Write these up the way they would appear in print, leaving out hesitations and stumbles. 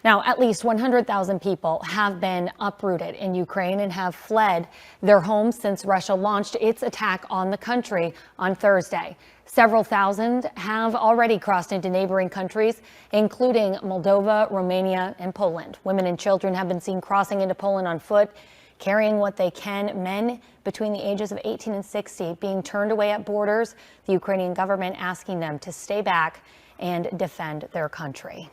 Now, at least 100,000 people have been uprooted in Ukraine and have fled their homes since Russia launched its attack on the country on Thursday. Several thousand have already crossed into neighboring countries, including Moldova, Romania, and Poland. Women and children have been seen crossing into Poland on foot, carrying what they can. Men between the ages of 18 and 60 being turned away at borders. The Ukrainian government asking them to stay back and defend their country.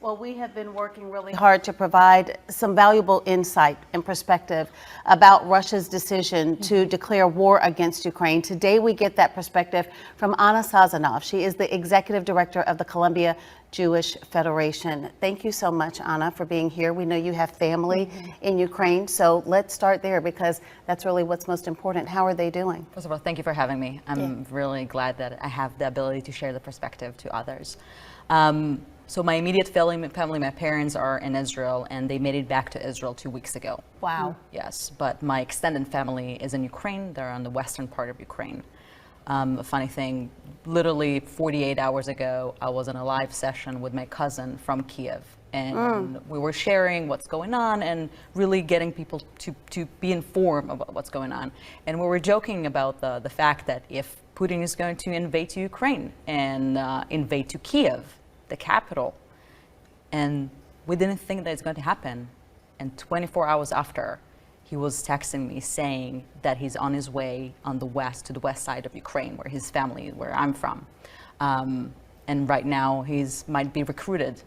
Well, we have been working really hard to provide some valuable insight and perspective about Russia's decision to declare war against Ukraine. Today, we get that perspective from Anna Sazonov. She is the executive director of the Columbia Jewish Federation. Thank you so much, Anna, for being here. We know you have family in Ukraine, so let's start there because that's really what's most important. How are they doing? First of all, thank you for having me. I'm really glad that I have the ability to share the perspective to others. So my immediate family, my parents are in Israel, and they made it back to Israel 2 weeks ago. Wow. Yes, but my extended family is in Ukraine. They're on the western part of Ukraine. A funny thing, literally 48 hours ago, I was in a live session with my cousin from Kiev, and we were sharing what's going on and really getting people to be informed about what's going on. And we were joking about the fact that if Putin is going to invade to Ukraine and invade to Kiev, the capital, and we didn't think that it's going to happen. And 24 hours after, he was texting me saying that he's on his way on the west, to the west side of Ukraine, where his family, where I'm from. And right now, he's might be recruited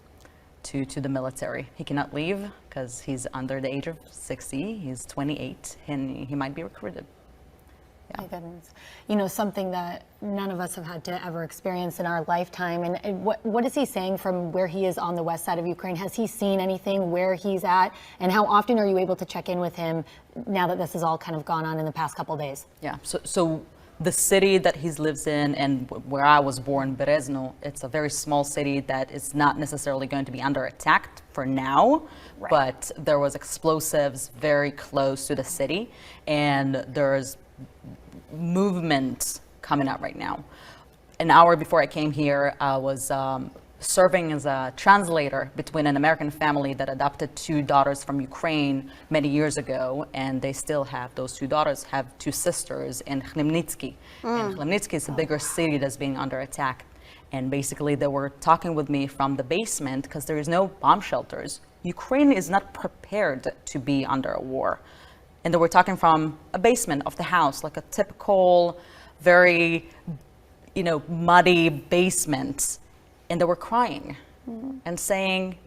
to the military. He cannot leave because he's under the age of 60. He's 28, and he might be recruited. My goodness. You know, something that none of us have had to ever experience in our lifetime. And what is he saying from where he is on the west side of Ukraine? Has he seen anything where he's at? And how often are you able to check in with him now that this has all kind of gone on in the past couple of days? Yeah, so the city that he lives in and where I was born, Berezno, it's a very small city that is not necessarily going to be under attack for now, but there was explosives very close to the city, and there's movement coming up right now. An hour before I came here, I was serving as a translator between an American family that adopted 2 daughters from Ukraine many years ago, and they still have, those 2 daughters have 2 sisters in Khmelnytsky. And Khmelnytsky is a bigger city that's being under attack. And basically they were talking with me from the basement because there is no bomb shelters. Ukraine is not prepared to be under a war. And they were talking from a basement of the house, like a typical, very, muddy basement. And they were crying and saying,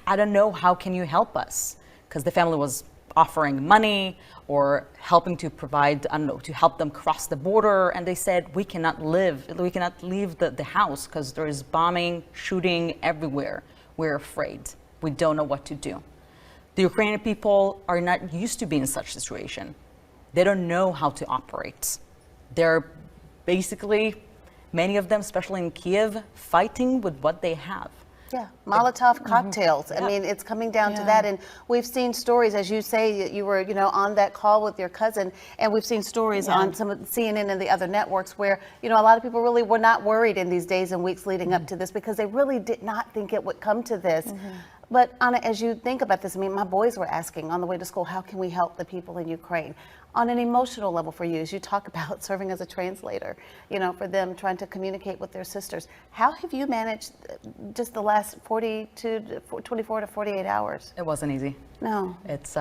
I don't know, how can you help us? Because the family was offering money or helping to provide, to help them cross the border. And they said, we cannot leave the house because there is bombing, shooting everywhere. We're afraid. We don't know what to do. The Ukrainian people are not used to being in such a situation. They don't know how to operate. They're basically, many of them, especially in Kiev, fighting with what they have. Yeah, Molotov cocktails. I mean, it's coming down to that. And we've seen stories, as you say, you were, on that call with your cousin, and we've seen stories on some of the CNN and the other networks where, a lot of people really were not worried in these days and weeks leading up to this because they really did not think it would come to this. But Anna, as you think about this, I mean, my boys were asking on the way to school, how can we help the people in Ukraine? On an emotional level for you, as you talk about serving as a translator, for them trying to communicate with their sisters, how have you managed just the last 24 to 48 hours? It wasn't easy. No. It's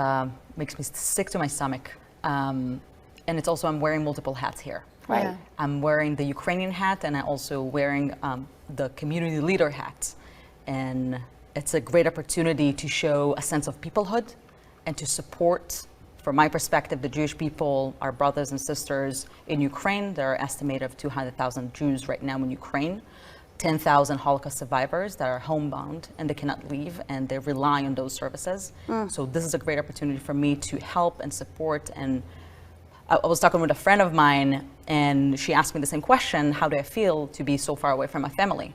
makes me sick to my stomach. And it's also, I'm wearing multiple hats here. Right. Yeah. I'm wearing the Ukrainian hat, and I'm also wearing the community leader hat. And it's a great opportunity to show a sense of peoplehood and to support, from my perspective, the Jewish people, our brothers and sisters in Ukraine. There are estimated of 200,000 Jews right now in Ukraine, 10,000 Holocaust survivors that are homebound and they cannot leave and they rely on those services. So this is a great opportunity for me to help and support. And I was talking with a friend of mine and she asked me the same question, how do I feel to be so far away from my family?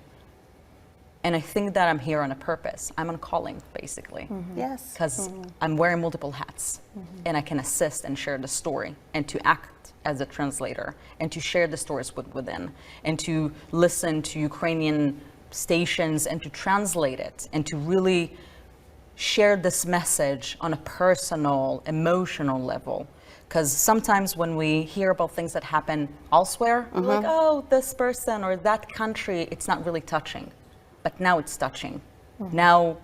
And I think that I'm here on a purpose. I'm on calling, basically. Yes. Because I'm wearing multiple hats and I can assist and share the story and to act as a translator and to share the stories within and to listen to Ukrainian stations and to translate it and to really share this message on a personal, emotional level. Because sometimes when we hear about things that happen elsewhere, we're like, oh, this person or that country, it's not really touching. But now it's touching. Now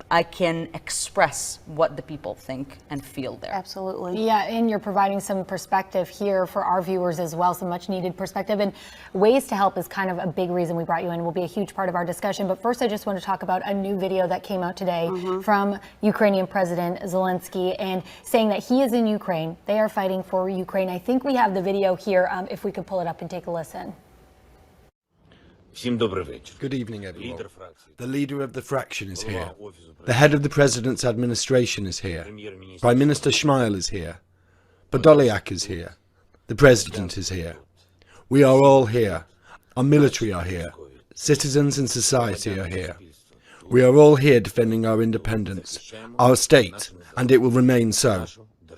I can express what the people think and feel there. Absolutely. Yeah, and you're providing some perspective here for our viewers as well, some much needed perspective. And ways to help is kind of a big reason we brought you in, will be a huge part of our discussion. But first, I just want to talk about a new video that came out today from Ukrainian President Zelensky, and saying that he is in Ukraine. They are fighting for Ukraine. I think we have the video here, if we could pull it up and take a listen. Good evening, everyone. The leader of the fraction is here. The head of the president's administration is here. Prime Minister Shmyhal is here. Podolyak is here. The president is here. We are all here. Our military are here. Citizens and society are here. We are all here defending our independence, our state, and it will remain so.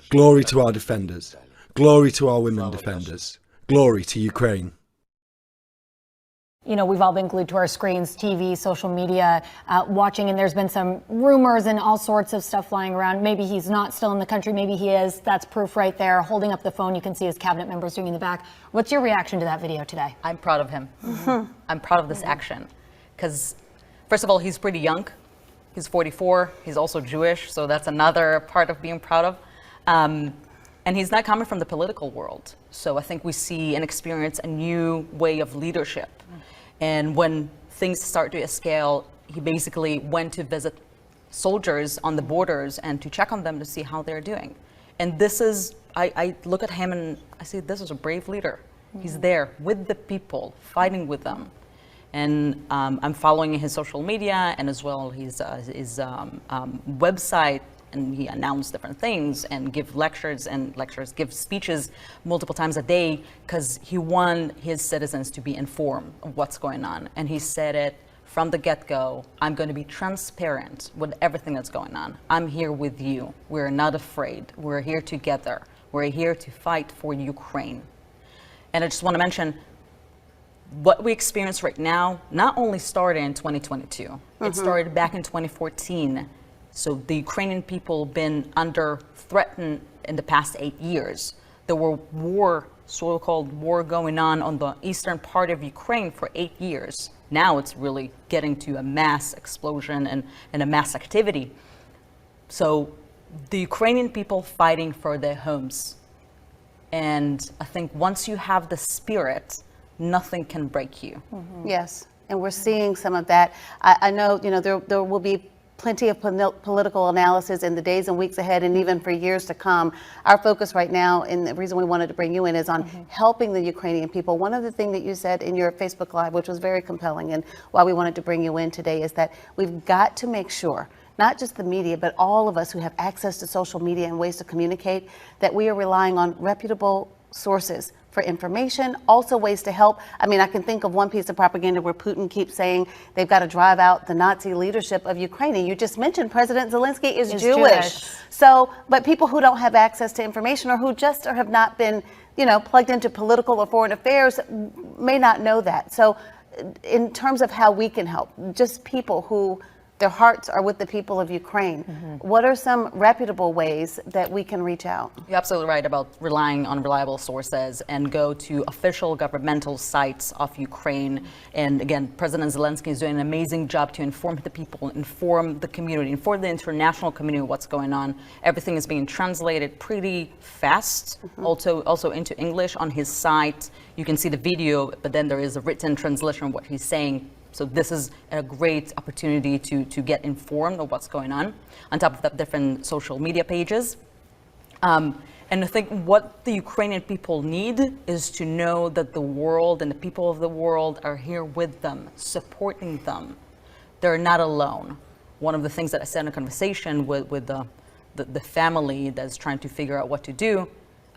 Glory to our defenders. Glory to our women defenders. Glory to Ukraine. You know, we've all been glued to our screens, TV, social media, watching, and there's been some rumors and all sorts of stuff flying around. Maybe he's not still in the country, maybe he is. That's proof right there. Holding up the phone, you can see his cabinet members doing in the back. What's your reaction to that video today? I'm proud of him. I'm proud of this action. Because, first of all, he's pretty young. He's 44. He's also Jewish, so that's another part of being proud of. And he's not coming from the political world. So I think we see and experience a new way of leadership. And when things start to escalate, he basically went to visit soldiers on the borders and to check on them to see how they're doing. And this is, I look at him and I say, this is a brave leader. He's there with the people, fighting with them. And I'm following his social media and as well his website, and he announced different things and give speeches multiple times a day because he want his citizens to be informed of what's going on. And he said it from the get-go, I'm going to be transparent with everything that's going on. I'm here with you. We're not afraid. We're here together. We're here to fight for Ukraine. And I just want to mention, what we experience right now not only started in 2022, it started back in 2014. So the Ukrainian people been under threatened in the past 8 years. There were so-called war going on the eastern part of Ukraine for 8 years. Now it's really getting to a mass explosion and a mass activity. So the Ukrainian people fighting for their homes. And I think once you have the spirit, nothing can break you. Yes, and we're seeing some of that. I know, there will be plenty of political analysis in the days and weeks ahead and even for years to come. Our focus right now, and the reason we wanted to bring you in, is on helping the Ukrainian people. One of the things that you said in your Facebook Live, which was very compelling, and why we wanted to bring you in today, is that we've got to make sure, not just the media, but all of us who have access to social media and ways to communicate, that we are relying on reputable sources for information, also ways to help. I mean, I can think of one piece of propaganda where Putin keeps saying they've got to drive out the Nazi leadership of Ukraine. And you just mentioned President Zelensky is Jewish. So, but people who don't have access to information or who just or have not been, plugged into political or foreign affairs may not know that. So in terms of how we can help, just people who their hearts are with the people of Ukraine. What are some reputable ways that we can reach out? You're absolutely right about relying on reliable sources and go to official governmental sites of Ukraine. And again, President Zelensky is doing an amazing job to inform the people, inform the community, inform the international community what's going on. Everything is being translated pretty fast, also into English on his site. You can see the video, but then there is a written translation of what he's saying. So this is a great opportunity to get informed of what's going on top of that, different social media pages. And I think what the Ukrainian people need is to know that the world and the people of the world are here with them, supporting them. They're not alone. One of the things that I said in a conversation with the family that's trying to figure out what to do,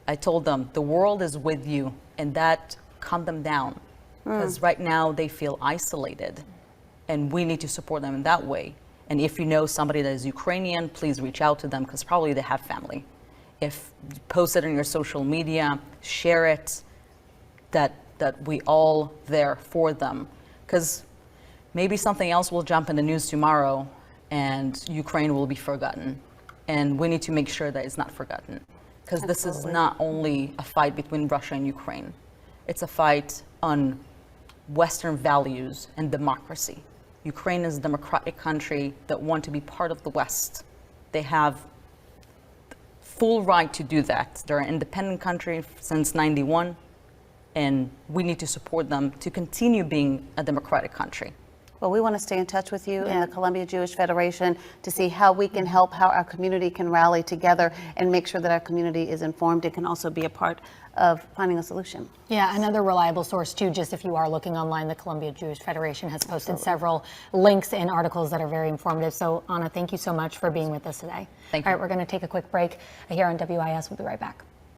I told them, the world is with you, and that calmed them down. Because right now they feel isolated, and we need to support them in that way. And if you know somebody that is Ukrainian, please reach out to them, because probably they have family. If you post it on your social media, share it, that we all there for them. Because maybe something else will jump in the news tomorrow and Ukraine will be forgotten. And we need to make sure that it's not forgotten. Because this is not only a fight between Russia and Ukraine. It's a fight on Western values and democracy. Ukraine is a democratic country that want to be part of the West. They have full right to do that. They're an independent country since '91, and we need to support them to continue being a democratic country. Well, we want to stay in touch with you in the Columbia Jewish Federation to see how we can help, how our community can rally together and make sure that our community is informed and can also be a part of finding a solution. Yeah, another reliable source too, just if you are looking online, the Columbia Jewish Federation has posted several links and articles that are very informative. So Anna, thank you so much for being with us today. Thank you. All right, we're going to take a quick break here on WIS. We'll be right back.